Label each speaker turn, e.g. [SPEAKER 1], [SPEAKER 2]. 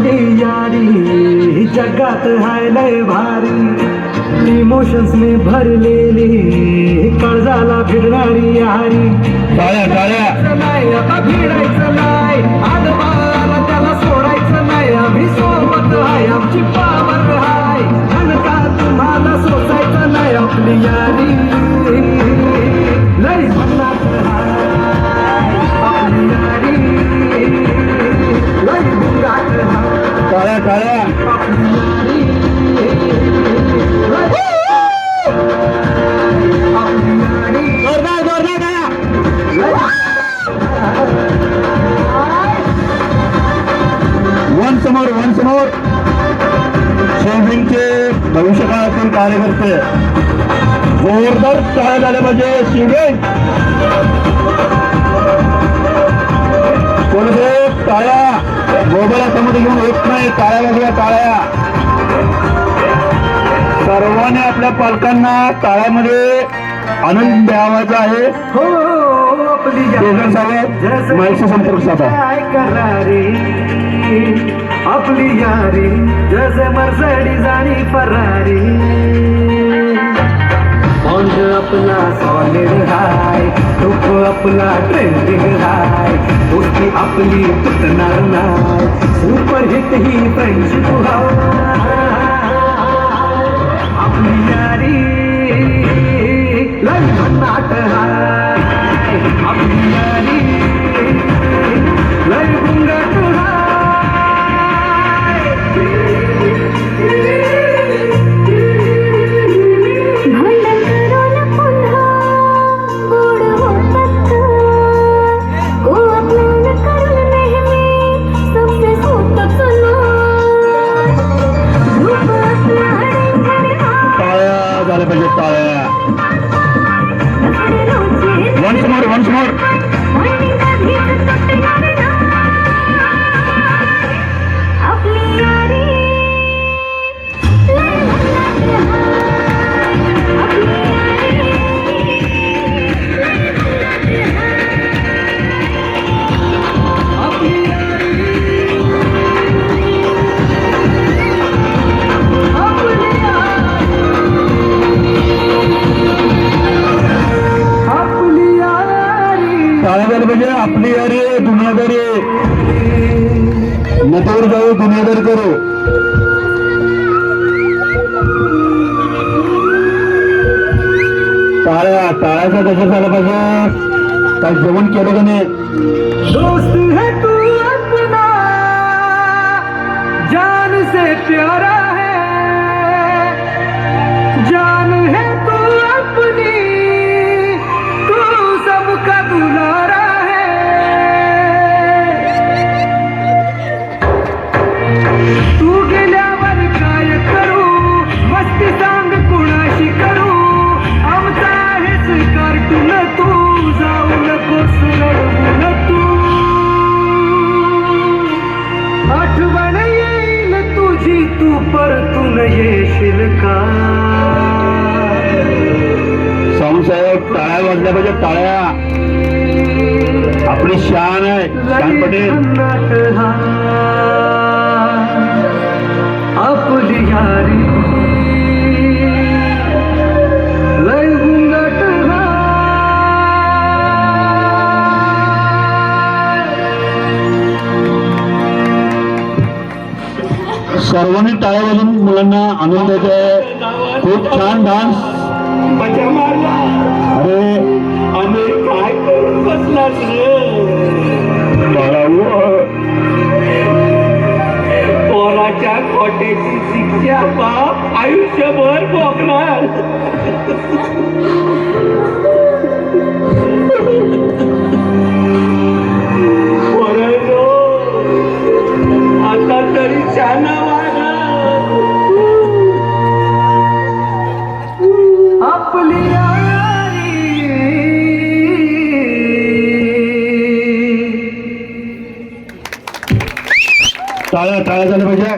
[SPEAKER 1] आपली यारी जगात हाय लय भारी, इमोशन्स ने भरलेली काळजाला भिडणारी यारी.
[SPEAKER 2] टाळ्या टाळ्या
[SPEAKER 1] नाही आता भिडायचं नाही, आडवाला त्याला सोडायचं नाही. आम्ही सोबत हाय, आमची पावर हाय, का तुम्हाला सोसायचं नाही. आपली यारी लय भन्नाट हाय, आपली यारी लय भिंगाट हाय.
[SPEAKER 2] टाळ्या टाळ्या
[SPEAKER 1] आपली यारी लय आपली यारी
[SPEAKER 2] जोरदार जोरदार टाळ्या. वन समोर शिवबिंगचे भविष्यकाळातील कार्यकर्ते जोरदार टाळ्या झाल्या पाहिजे. शिवबिंग कोणते टाळ्या मोबाईल हातामध्ये घेऊन होत नाही. टाळ्या वाजवा टाळ्या. सर्वांनी आपल्या पालकांना टाळ्यामध्ये आनंद द्यावाचा आहे.
[SPEAKER 1] हो आपली
[SPEAKER 2] केसर साहेब माहिती संपर्क साधा.
[SPEAKER 1] काय करारी आपली यारी जसे मर्सिडीज आणि फरारी. बॉन्ड आपला सॉलिड हाय, टोप आपला ट्रेंडिंग हाय, दोस्ती आपली तुटणार नाही. सुपर हिट ही फ्रेंडशिप आपली यारी लय भन्नाट हाय, आपली यारी लय गुंगाट हाय.
[SPEAKER 2] टाळ्या झाल्या पाहिजे. टाळ्या वन्स मोर टाळ्या झाल्या पाहिजे. आपली यारी दुनियादारी नदीवर जाऊ दुनियादारी करू. टाळ्याचा कसं झालं पाहिजे. काय जेवण केलं का नाही.
[SPEAKER 1] दोस्त है तू अपना, जान से प्यारा है, जान है तू अपनी, तू सबका दुलारा है. तू गेल्यावर काय करू, मस्ती सांग कुणाशी करू. आमचा आहेस कार्टून तू, जाऊ नकोस रडून तू. आठवण येईल तुझी, तू परतून येशील का.
[SPEAKER 2] साहेब टाळ्या वाजल्या पाहिजे. टाळ्या आपली शान आहे. शान पटेल
[SPEAKER 1] आपली यारी लय गुंगाट
[SPEAKER 2] सर्वांनी टाळ्या वाजून मुलांना आनंद द्यायचा आहे. खूप छान डान्स. अरे
[SPEAKER 1] आम्ही काय करून बसलास रे. पोराच्या खोट्याची शिक्षा बाप आयुष्यभर भोगणार. पोरांनो, आता तरी शाना वागा. आपली यारी
[SPEAKER 2] टाळ्या झाल्या पाहिजे.